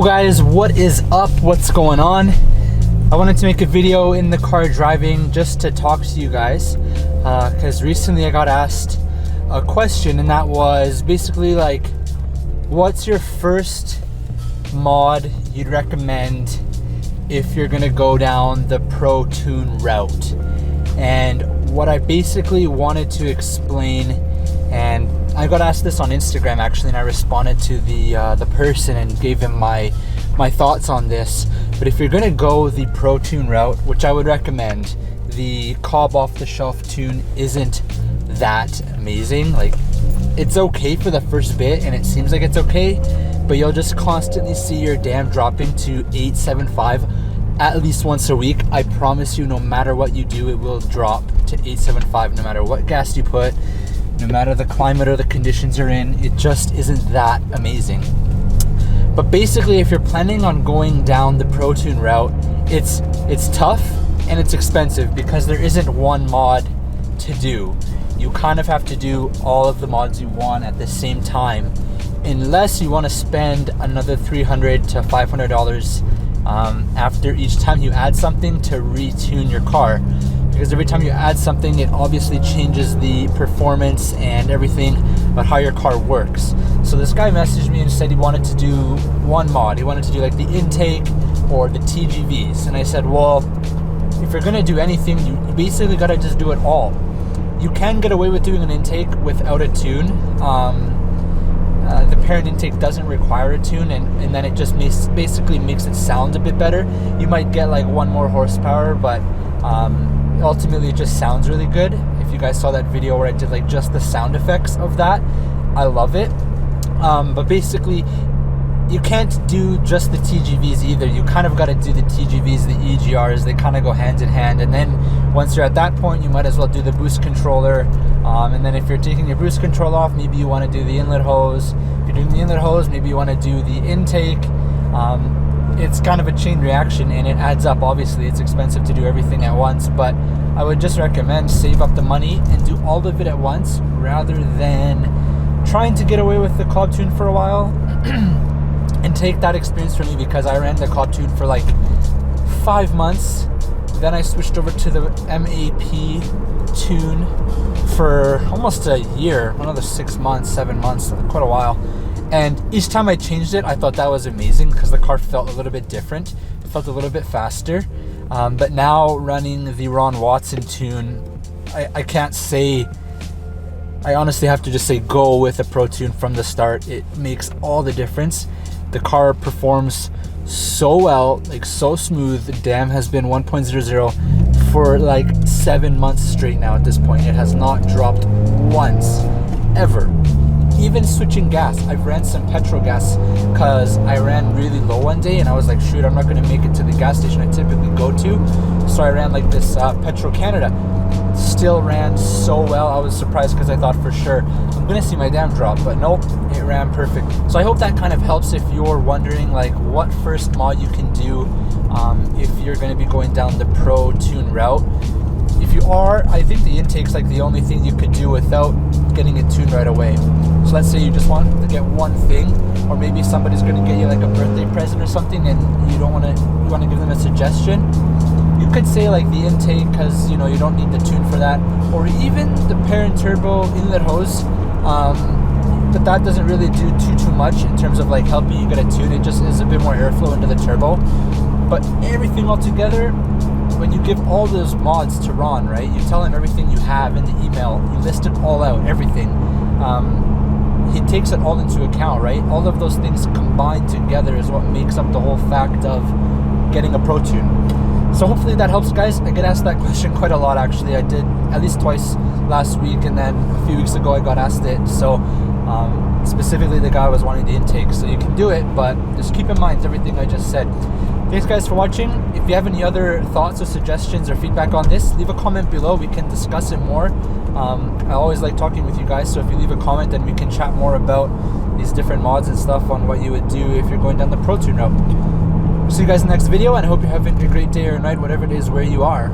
guys, what is up? What's going on? I wanted to make a video in the car driving just to talk to you guys because recently I got asked a question, and that was basically like, what's your first mod you'd recommend if you're gonna go down the protune route? And what I basically wanted to explain, and I got asked this on Instagram actually, and I responded to the person and gave him my thoughts on this. But if you're gonna go the protune route, which I would recommend, the Cobb off-the-shelf tune isn't that amazing. Like, it's okay for the first bit, and it seems like it's okay, but you'll just constantly see your dam dropping to 875 at least once a week. I promise you, no matter what you do, it will drop to 875 no matter what gas you put, no matter the climate or the conditions you're in. It just isn't that amazing. But basically, if you're planning on going down the protune route, it's tough and it's expensive because there isn't one mod to do. You kind of have to do all of the mods you want at the same time, unless you want to spend another $300 to $500 after each time you add something to retune your car. Because every time you add something, it obviously changes the performance and everything about how your car works. So this guy messaged me and said he wanted to do one mod. He wanted to do like the intake or the TGVs. And I said, well, if you're gonna do anything, you basically gotta just do it all. You can get away with doing an intake without a tune. The parent intake doesn't require a tune, and then it just basically makes it sound a bit better. You might get like one more horsepower, but ultimately it just sounds really good. If you guys saw that video where I did like just the sound effects of that, I love it. But basically, you can't do just the TGVs either. You kind of got to do the TGVs, the EGRs. They kind of go hand in hand. And then once you're at that point, you might as well do the boost controller. And then if you're taking your boost control off, maybe you want to do the inlet hose. If you're doing the inlet hose, maybe you want to do the intake. It's kind of a chain reaction, and it adds up. Obviously, it's expensive to do everything at once, but I would just recommend save up the money and do all of it at once rather than trying to get away with the Cobb tune for a while. And take that experience from me, because I ran the Cobb tune for like 5 months. Then I switched over to the MAP tune for almost a year, another 6 months, 7 months, quite a while. And each time I changed it, I thought that was amazing because the car felt a little bit different. It felt a little bit faster. But now running the Ron Watson tune, I can't say, I honestly have to just say go with a Pro Tune from the start. It makes all the difference. The car performs so well, like so smooth. The dam has been 1.00 for like 7 months straight now at this point. It has not dropped once, ever. Even switching gas, I've ran some petrol gas because I ran really low one day and I was like, shoot, I'm not going to make it to the gas station I typically go to. So I ran like this Petro Canada. Still ran so well. I was surprised because I thought for sure I'm going to see my dam drop, but nope, it ran perfect. So I hope that kind of helps if you're wondering like what first mod you can do if you're going to be going down the Pro Tune route. If you are, I think the intake's like the only thing you could do without getting it tuned right away. So let's say you just want to get one thing, or maybe somebody's going to get you like a birthday present or something, and you want to give them a suggestion. You could say like the intake, because you know you don't need the tune for that, or even the parent turbo inlet hose. But that doesn't really do too much in terms of like helping you get a tune. It just is a bit more airflow into the turbo. But everything all together, when you give all those mods to Ron, right, you tell him everything you have in the email, you list it all out, everything. He takes it all into account, right? All of those things combined together is what makes up the whole fact of getting a Pro Tune. So hopefully that helps, guys. I get asked that question quite a lot, actually. I did at least twice last week, and then a few weeks ago I got asked it. So specifically the guy was wanting the intake. So you can do it, but just keep in mind everything I just said. Thanks guys for watching. If you have any other thoughts or suggestions or feedback on this, leave a comment below. We can discuss it more. I always like talking with you guys, so if you leave a comment, then we can chat more about these different mods and stuff on what you would do if you're going down the Pro Tune route. See you guys in the next video, and I hope you're having a great day or night, whatever it is where you are.